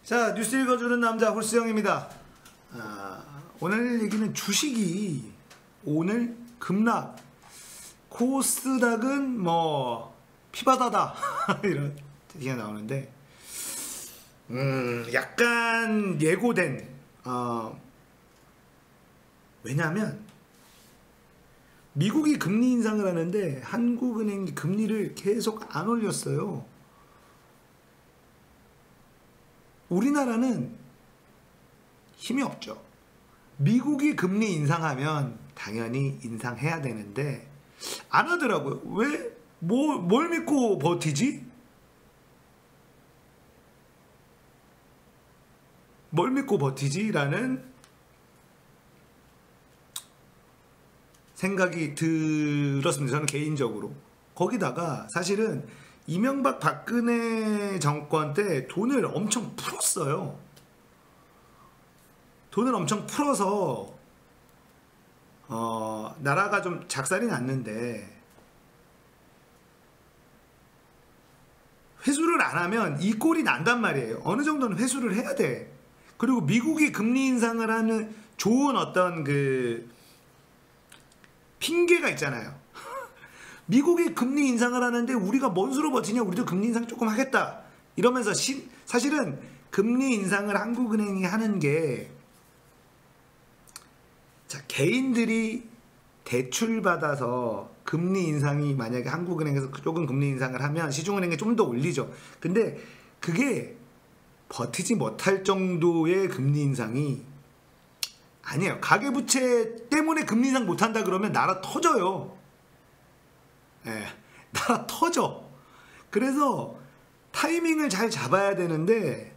자, 뉴스 읽어주는 남자 홀수영입니다. 오늘 얘기는 주식이 오늘 급락, 코스닥은 뭐 피바다다 이런 얘기가 나오는데 약간 예고된 왜냐하면 미국이 금리 인상을 하는데 한국은행이 금리를 계속 안 올렸어요. 우리나라는 힘이 없죠. 미국이 금리 인상하면 당연히 인상해야 되는데 안 하더라고요. 왜? 뭘 믿고 버티지? 뭘 믿고 버티지? 라는 생각이 들었습니다. 저는 개인적으로. 거기다가 사실은 이명박 박근혜 정권 때 돈을 엄청 풀었어요. 돈을 엄청 풀어서 나라가 좀 작살이 났는데 회수를 안 하면 이 꼴이 난단 말이에요. 어느 정도는 회수를 해야 돼. 그리고 미국이 금리 인상을 하는 좋은 어떤 그 핑계가 있잖아요. 미국이 금리 인상을 하는데 우리가 뭔 수로 버티냐, 우리도 금리 인상 조금 하겠다 이러면서 사실은 금리 인상을 한국은행이 하는 게 자, 개인들이 대출 받아서 금리 인상이 만약에 한국은행에서 조금 금리 인상을 하면 시중은행에 좀 더 올리죠. 근데 그게 버티지 못할 정도의 금리 인상이 아니에요. 가계부채 때문에 금리 인상 못한다 그러면 나라 터져요. 예, 나라 터져. 그래서 타이밍을 잘 잡아야 되는데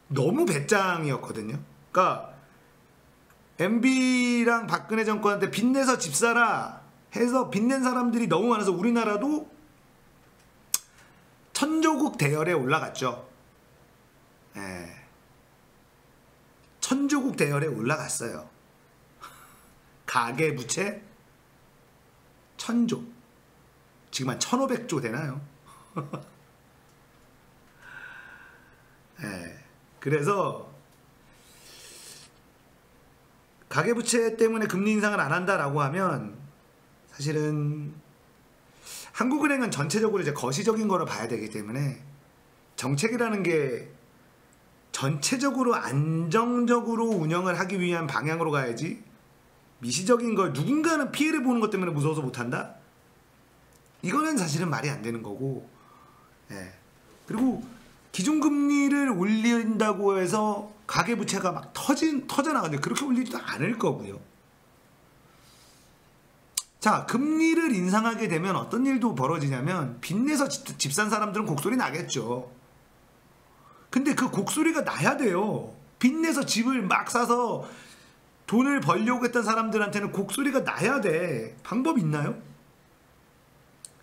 너무 배짱이었거든요. 그러니까 MB랑 박근혜 정권한테 빚내서 집 사라 해서 빚낸 사람들이 너무 많아서 우리나라도 천조국 대열에 올라갔죠. 예, 천조국 대열에 올라갔어요. 가계부채 천조. 지금 한 1500조 되나요? 네. 그래서 가계부채 때문에 금리 인상을 안 한다라고 하면 사실은 한국은행은 전체적으로 이제 거시적인 거를 봐야 되기 때문에 정책이라는 게 전체적으로 안정적으로 운영을 하기 위한 방향으로 가야지 미시적인 걸 누군가는 피해를 보는 것 때문에 무서워서 못한다? 이거는 사실은 말이 안 되는 거고, 예. 그리고 기준금리를 올린다고 해서 가계부채가 막 터져나가는데 그렇게 올리지도 않을 거고요. 자, 금리를 인상하게 되면 어떤 일도 벌어지냐면 빚내서 집 산 사람들은 곡소리 나겠죠. 근데 그 곡소리가 나야 돼요. 빚내서 집을 막 사서 돈을 벌려고 했던 사람들한테는 곡소리가 나야 돼. 방법이 있나요?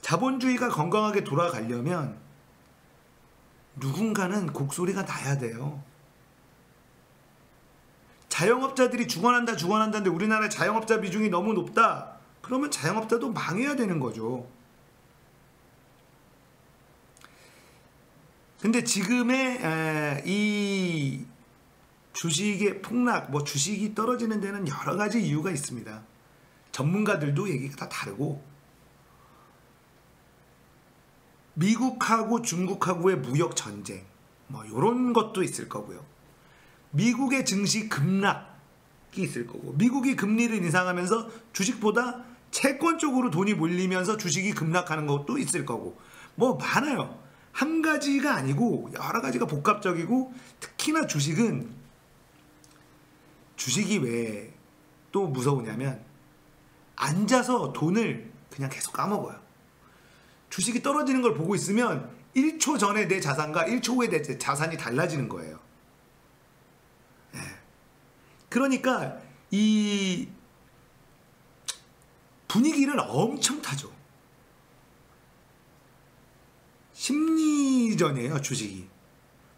자본주의가 건강하게 돌아가려면 누군가는 곡소리가 나야 돼요. 자영업자들이 죽어난다는데 우리나라의 자영업자 비중이 너무 높다. 그러면 자영업자도 망해야 되는 거죠. 근데 지금의 이 주식의 폭락, 뭐 주식이 떨어지는 데는 여러 가지 이유가 있습니다. 전문가들도 얘기가 다 다르고 미국하고 중국하고의 무역 전쟁 뭐 이런 것도 있을 거고요. 미국의 증시 급락이 있을 거고 미국이 금리를 인상하면서 주식보다 채권 쪽으로 돈이 몰리면서 주식이 급락하는 것도 있을 거고 뭐 많아요. 한 가지가 아니고 여러 가지가 복합적이고 특히나 주식이 왜 또 무서우냐면 앉아서 돈을 그냥 계속 까먹어요. 주식이 떨어지는 걸 보고 있으면 1초 전에 내 자산과 1초 후에 내 자산이 달라지는 거예요. 네. 그러니까 이 분위기를 엄청 타죠. 심리전이에요, 주식이.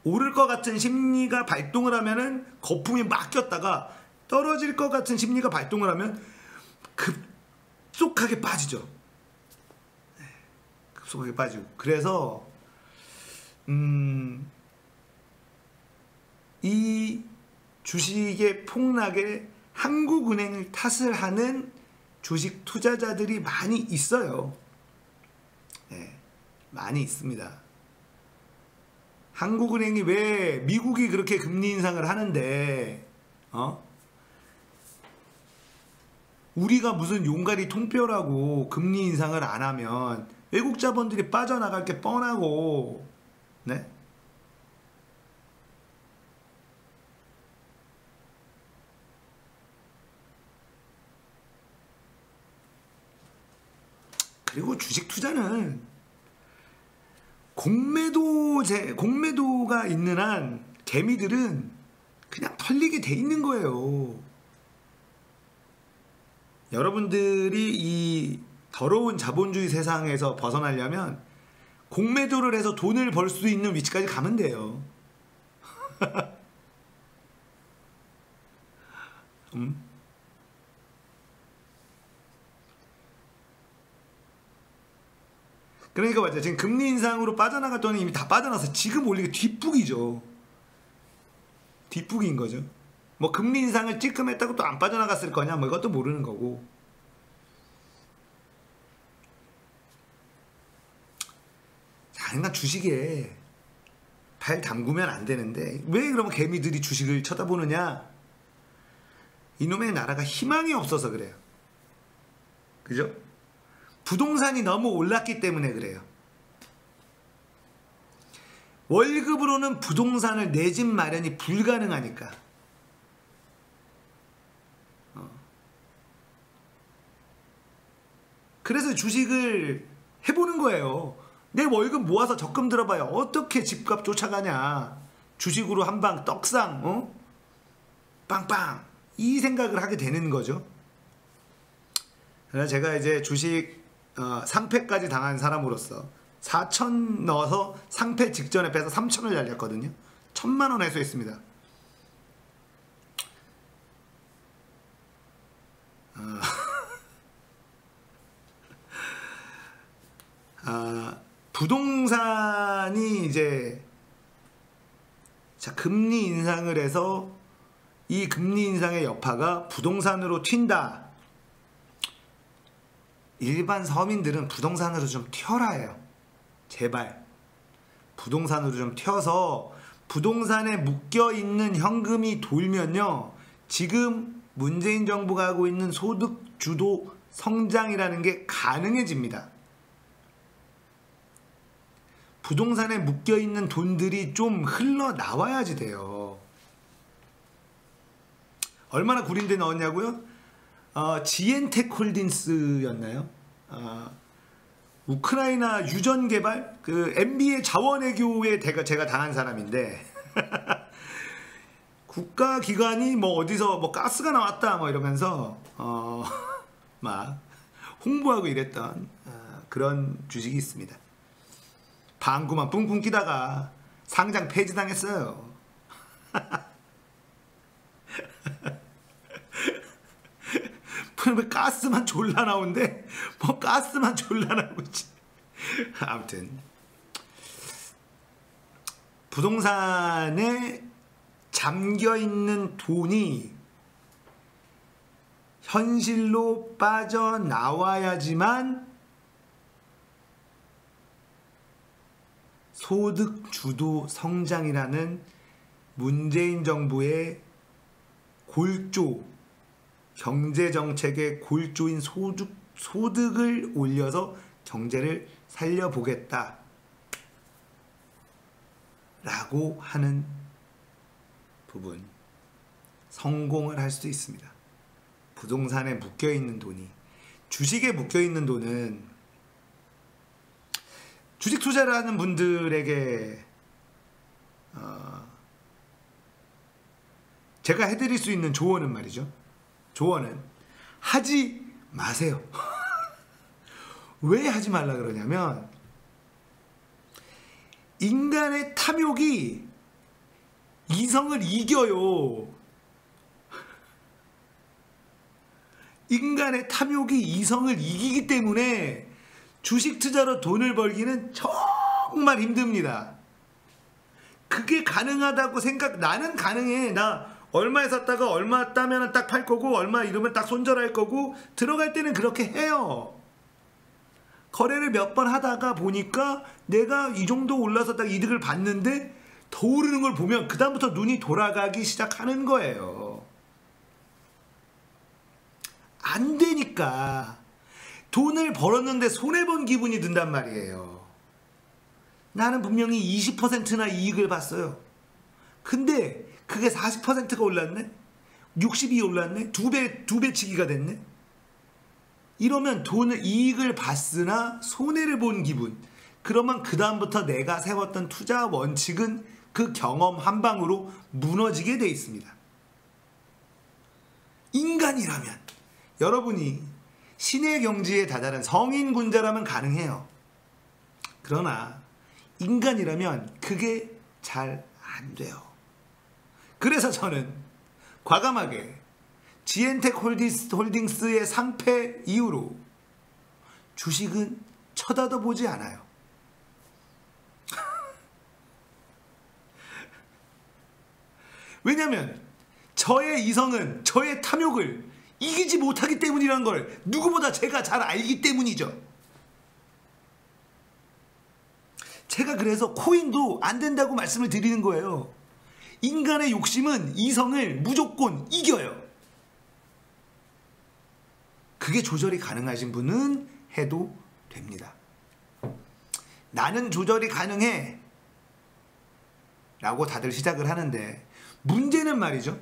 오를 것 같은 심리가 발동을 하면은 거품이 막 꼈다가 떨어질 것 같은 심리가 발동을 하면 급속하게 빠지죠. 네, 급속하게 빠지고. 그래서 이 주식의 폭락에 한국은행을 탓을 하는 주식 투자자들이 많이 있어요. 네, 많이 있습니다. 한국은행이 왜 미국이 그렇게 금리 인상을 하는데 우리가 무슨 용가리 통뼈라고 금리 인상을 안 하면 외국 자본들이 빠져나갈 게 뻔하고, 네? 그리고 주식 투자는 공매도가 있는 한 개미들은 그냥 털리게 돼 있는 거예요. 여러분들이 이 더러운 자본주의 세상에서 벗어나려면 공매도를 해서 돈을 벌 수 있는 위치까지 가면 돼요. 그러니까 맞아요. 지금 금리 인상으로 빠져나갔더니 이미 다 빠져나서 지금 올리기 뒷북이죠. 뒷북인 거죠. 뭐 금리 인상을 찔끔했다고 또 안 빠져나갔을 거냐, 뭐 이것도 모르는 거고. 자, 그러니까 주식에 발 담그면 안 되는데 왜 그러면 개미들이 주식을 쳐다보느냐? 이놈의 나라가 희망이 없어서 그래요. 그죠? 부동산이 너무 올랐기 때문에 그래요. 월급으로는 부동산을 내 집 마련이 불가능하니까. 그래서 주식을 해보는 거예요. 내 월급 모아서 적금 들어봐요. 어떻게 집값 쫓아가냐. 주식으로 한방 떡상 빵빵 이 생각을 하게 되는 거죠. 그래서 제가 이제 주식 상패까지 당한 사람으로서 4천 넣어서 상패 직전에 빼서 3천을 날렸거든요. 1,000만원 회수했습니다. 부동산이 이제 금리 인상을 해서 이 금리 인상의 여파가 부동산으로 튄다. 일반 서민들은 부동산으로 좀 튀어라요. 제발 부동산으로 좀 튀어서 부동산에 묶여있는 현금이 돌면요, 지금 문재인 정부가 하고 있는 소득 주도 성장이라는 게 가능해집니다. 부동산에 묶여있는 돈들이 좀 흘러나와야지 돼요. 얼마나 구린데 넣었냐고요? 지엔텍홀딩스였나요? 우크라이나 유전 개발, 그 MB의 자원외교에 제가 당한 사람인데 국가기관이 뭐 어디서 뭐 가스가 나왔다 뭐 이러면서 막 홍보하고 이랬던 그런 주식이 있습니다. 방구만 뿡뿡 끼다가 상장 폐지당했어요. 왜 가스만 졸라 나오는데 뭐 가스만 졸라 나오고 있지. 아무튼 부동산에 잠겨있는 돈이 현실로 빠져나와야지만 소득 주도 성장이라는 문재인 정부의 골조, 경제정책의 골조인 소득을 올려서 경제를 살려보겠다 라고 하는 부분, 성공을 할 수도 있습니다. 부동산에 묶여있는 돈이, 주식에 묶여있는 돈은 주식 투자를 하는 분들에게 제가 해드릴 수 있는 조언은 말이죠. 조언은 하지 마세요. 왜 하지 말라 그러냐면 인간의 탐욕이 이성을 이겨요. 인간의 탐욕이 이성을 이기기 때문에 주식 투자로 돈을 벌기는 정말 힘듭니다. 그게 가능하다고 나는 가능해. 나 얼마에 샀다가 얼마 따면 딱 팔 거고 얼마 이러면 딱 손절할 거고 들어갈 때는 그렇게 해요. 거래를 몇 번 하다가 보니까 내가 이 정도 올라서 딱 이득을 봤는데 더 오르는 걸 보면 그 다음부터 눈이 돌아가기 시작하는 거예요. 안 되니까 돈을 벌었는데 손해본 기분이 든단 말이에요. 나는 분명히 20%나 이익을 봤어요. 근데 그게 40%가 올랐네? 60이 올랐네? 두 배치기가 됐네? 이러면 이익을 봤으나 손해를 본 기분. 그러면 그 다음부터 내가 세웠던 투자 원칙은 그 경험 한 방으로 무너지게 돼 있습니다. 인간이라면 여러분이 신의 경지에 다다른 성인군자라면 가능해요. 그러나 인간이라면 그게 잘 안 돼요. 그래서 저는 과감하게 지엔텍 홀딩스의 상패 이후로 주식은 쳐다도 보지 않아요. 왜냐면 저의 이성은 저의 탐욕을 이기지 못하기 때문이란 걸 누구보다 제가 잘 알기 때문이죠. 제가 그래서 코인도 안 된다고 말씀을 드리는 거예요. 인간의 욕심은 이성을 무조건 이겨요. 그게 조절이 가능하신 분은 해도 됩니다. 나는 조절이 가능해 라고 다들 시작을 하는데 문제는 말이죠.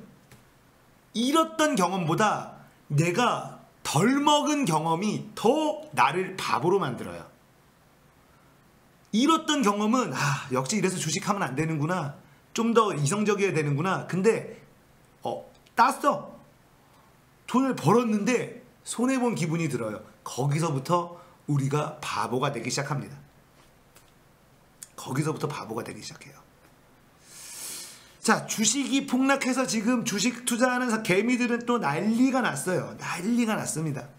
잃었던 경험보다 내가 덜 먹은 경험이 더 나를 바보로 만들어요. 잃었던 경험은 역시 이래서 주식하면 안 되는구나. 좀 더 이성적이어야 되는구나. 근데 땄어. 돈을 벌었는데 손해본 기분이 들어요. 거기서부터 우리가 바보가 되기 시작합니다. 거기서부터 바보가 되기 시작해요. 자, 주식이 폭락해서 지금 주식 투자하는 개미들은 또 난리가 났어요. 난리가 났습니다.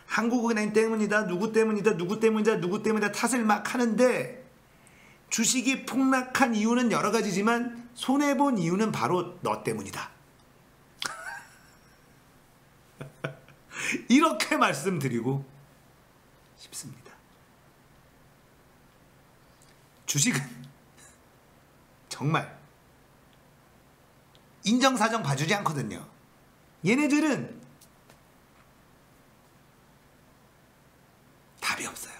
한국은행 때문이다, 누구 때문이다, 누구 때문이다, 누구 때문이다 탓을 막 하는데 주식이 폭락한 이유는 여러 가지지만 손해본 이유는 바로 너 때문이다. 이렇게 말씀드리고 싶습니다. 주식은 정말 인정사정 봐주지 않거든요. 얘네들은 답이 없어요.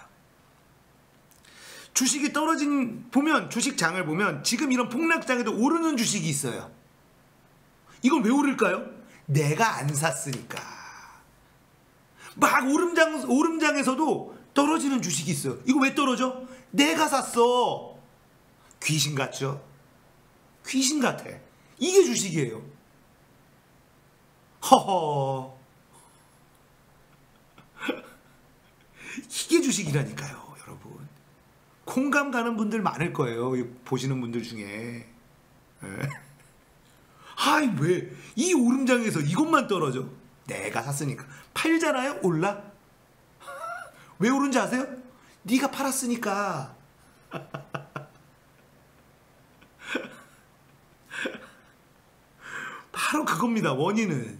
주식이 보면 주식장을 보면 지금 이런 폭락장에도 오르는 주식이 있어요. 이건 왜 오를까요? 내가 안 샀으니까. 막 오름장에서도 떨어지는 주식이 있어요. 이거 왜 떨어져? 내가 샀어. 귀신 같죠? 귀신 같아. 이게 주식이에요. 허허. 이게 주식이라니까요, 여러분. 공감 가는 분들 많을 거예요. 보시는 분들 중에. 왜 이 오름장에서 이것만 떨어져? 내가 샀으니까. 팔잖아요? 올라? 왜 오른지 아세요? 네가 팔았으니까. 바로 그겁니다. 원인은.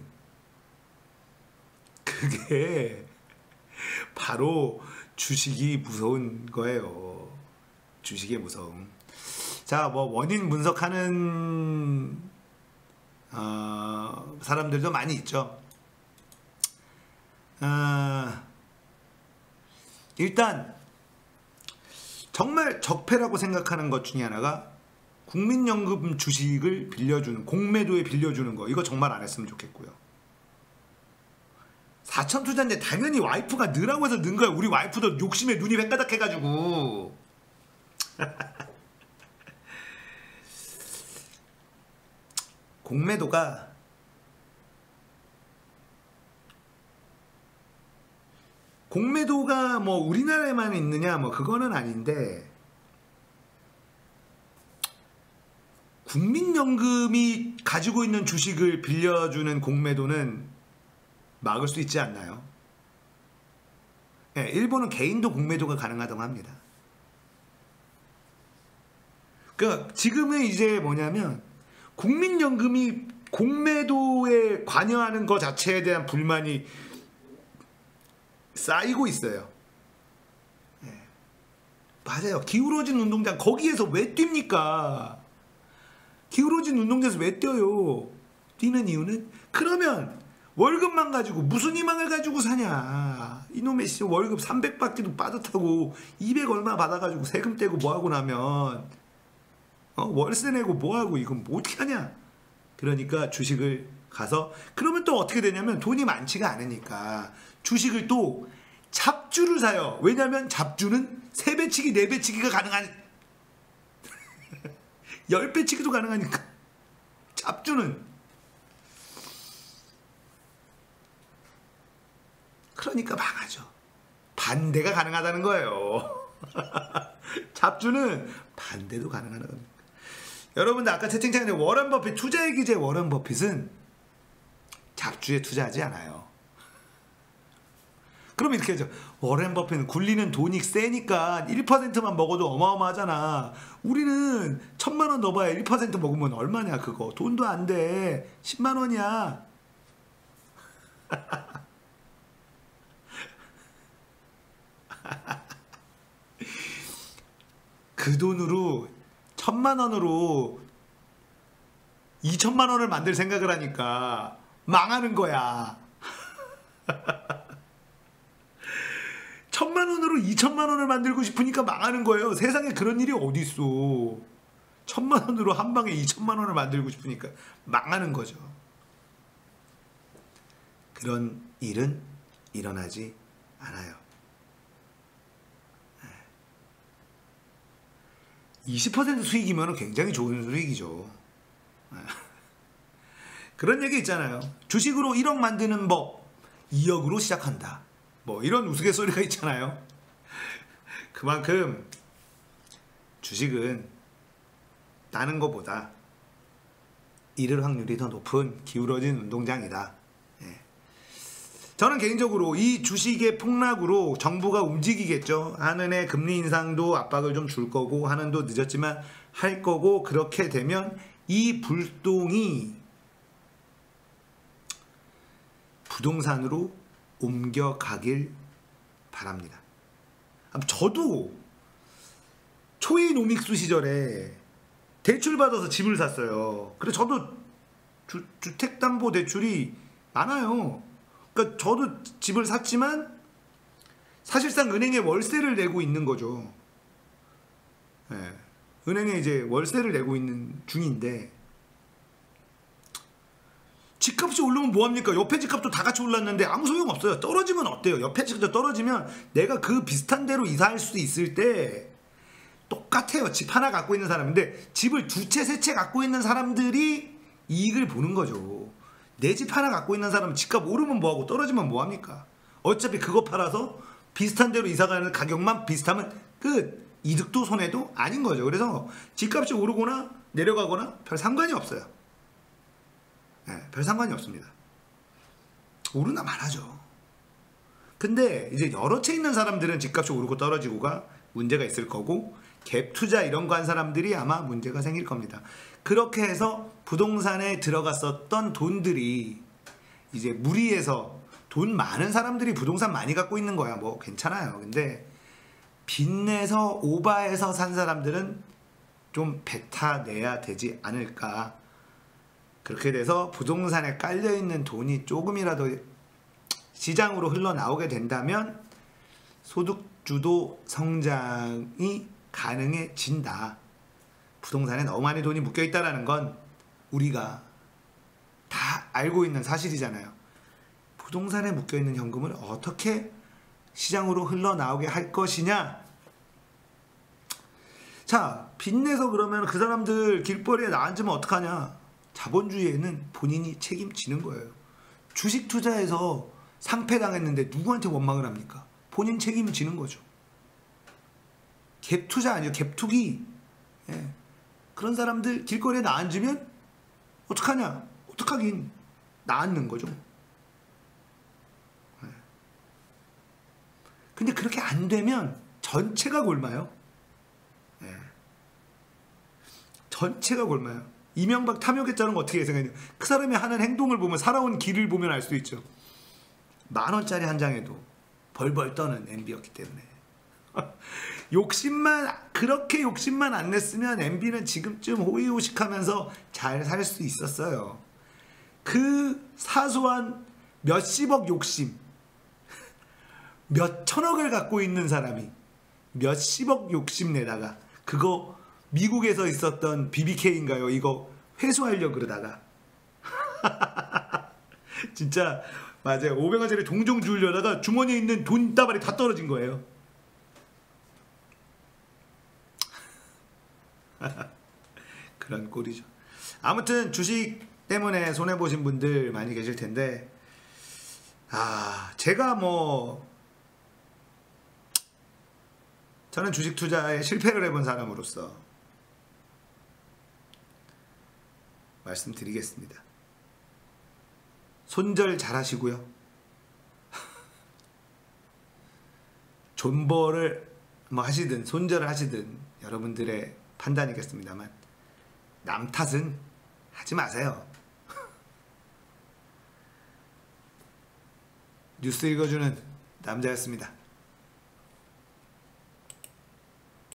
그게 바로 주식이 무서운 거예요. 주식의 무서움. 자, 원인 분석하는 사람들도 많이 있죠. 일단 정말 적폐라고 생각하는 것 중에 하나가 국민연금 주식을 빌려주는, 공매도에 빌려주는 거. 이거 정말 안 했으면 좋겠고요. 4천 투자인데 당연히 와이프가 넣으라고 해서 넣은 거야. 우리 와이프도 욕심에 눈이 횡가닥 해가지고. 공매도가 우리나라에만 있느냐 그거는 아닌데, 국민연금이 가지고 있는 주식을 빌려주는 공매도는 막을 수 있지 않나요? 일본은 개인도 공매도가 가능하다고 합니다. 그러니까 지금은 이제 뭐냐면 국민연금이 공매도에 관여하는 것 자체에 대한 불만이 쌓이고 있어요. 네. 맞아요. 기울어진 운동장 거기에서 왜 뜁니까? 기울어진 운동장에서 왜 뛰어요? 뛰는 이유는 그러면 월급만 가지고 무슨 희망을 가지고 사냐. 이놈의 씨 월급 300밖에도 빠듯하고 200 얼마 받아가지고 세금 떼고 뭐하고 나면 월세 내고 뭐하고 이건 뭐 어떻게 하냐. 그러니까 주식을 가서 그러면 또 어떻게 되냐면 돈이 많지가 않으니까 주식을 또 잡주를 사요. 왜냐면 잡주는 3배치기 4배치기가 가능한 10배치기도 가능하니까 잡주는 그러니까 망하죠. 반대가 가능하다는 거예요. 잡주는 반대도 가능하다는 겁니다. 여러분들 아까 채팅창에 워런 버핏 투자의 기재 워런 버핏은 잡주에 투자하지 않아요. 그럼 이렇게 하죠. 워런 버핏은 굴리는 돈이 세니까 1%만 먹어도 어마어마하잖아. 우리는 1000만 원 넣어봐야 1% 먹으면 얼마냐 그거. 돈도 안 돼. 10만 원이야. 그 돈으로 1000만 원으로 2000만 원을 만들 생각을 하니까 망하는 거야. 1000만 원으로 2000만 원을 만들고 싶으니까 망하는 거예요. 세상에 그런 일이 어디 있어. 1000만 원으로 한 방에 2000만 원을 만들고 싶으니까 망하는 거죠. 그런 일은 일어나지 않아요. 20% 수익이면 굉장히 좋은 수익이죠. 그런 얘기 있잖아요. 주식으로 1억 만드는 법 2억으로 시작한다. 뭐 이런 우스갯소리가 있잖아요. 그만큼 주식은 따는 것보다 잃을 확률이 더 높은 기울어진 운동장이다. 저는 개인적으로 이 주식의 폭락으로 정부가 움직이겠죠. 한은의 금리 인상도 압박을 좀 줄 거고 한은도 늦었지만 할 거고 그렇게 되면 이 불똥이 부동산으로 옮겨가길 바랍니다. 저도 초이 노믹스 시절에 대출 받아서 집을 샀어요. 그래서 저도 주택담보대출이 많아요. 그러니까 저도 집을 샀지만 사실상 은행에 월세를 내고 있는 거죠. 네. 은행에 이제 월세를 내고 있는 중인데 집값이 오르면 뭐합니까? 옆에 집값도 다 같이 올랐는데 아무 소용없어요. 떨어지면 어때요? 옆에 집도 떨어지면 내가 그 비슷한 데로 이사할 수 있을 때 똑같아요. 집 하나 갖고 있는 사람인데 집을 2채, 3채 갖고 있는 사람들이 이익을 보는 거죠. 내 집 하나 갖고 있는 사람은 집값 오르면 뭐하고 떨어지면 뭐합니까? 어차피 그거 팔아서 비슷한 데로 이사가는 가격만 비슷하면 끝. 이득도 손해도 아닌 거죠. 그래서 집값이 오르거나 내려가거나 별 상관이 없어요. 네, 별 상관이 없습니다. 오르나 말하죠. 근데 이제 여러 채 있는 사람들은 집값이 오르고 떨어지고가 문제가 있을 거고 갭 투자 이런 거 한 사람들이 아마 문제가 생길 겁니다. 그렇게 해서 부동산에 들어갔었던 돈들이 이제 무리해서 돈 많은 사람들이 부동산 많이 갖고 있는 거야. 뭐 괜찮아요. 근데 빚내서 오바해서 산 사람들은 좀 뱉어내야 되지 않을까. 그렇게 돼서 부동산에 깔려있는 돈이 조금이라도 시장으로 흘러나오게 된다면 소득주도 성장이 가능해진다. 부동산에 너무 많이 돈이 묶여있다는 건 우리가 다 알고 있는 사실이잖아요. 부동산에 묶여있는 현금을 어떻게 시장으로 흘러나오게 할 것이냐. 자, 빚내서 그러면 그 사람들 길거리에 나앉으면 어떡하냐. 자본주의에는 본인이 책임지는 거예요. 주식 투자해서 상패당했는데 누구한테 원망을 합니까? 본인 책임지는 거죠. 갭 투자 아니에요. 갭 투기. 예. 그런 사람들 길거리에 나앉으면 어떡하냐. 어떡하긴 나앉는 거죠. 예. 근데 그렇게 안 되면 전체가 굶어요. 예. 전체가 골마요. 이명박 탐욕했자는 거 어떻게 생각해요? 그 사람이 하는 행동을 보면, 살아온 길을 보면 알 수 있죠. 10,000원짜리 한 장에도 벌벌 떠는 MB였기 때문에. 그렇게 욕심만 안 냈으면 MB는 지금쯤 호의호식하면서 잘 살 수 있었어요. 그 사소한 몇십억 욕심, 몇천억을 갖고 있는 사람이 몇십억 욕심 내다가 그거 미국에서 있었던 BBK인가요? 이거 회수하려고 그러다가 진짜 맞아요. 500원짜리 동종 주려다가 주머니에 있는 돈다발이 다 떨어진 거예요. 그런 꼴이죠. 아무튼 주식 때문에 손해보신 분들 많이 계실 텐데, 제가 저는 주식 투자에 실패를 해본 사람으로서 말씀드리겠습니다. 손절 잘 하시고요. 존버를 하시든 손절을 하시든 여러분들의 판단이겠습니다만, 남 탓은 하지 마세요. 뉴스 읽어주는 남자였습니다.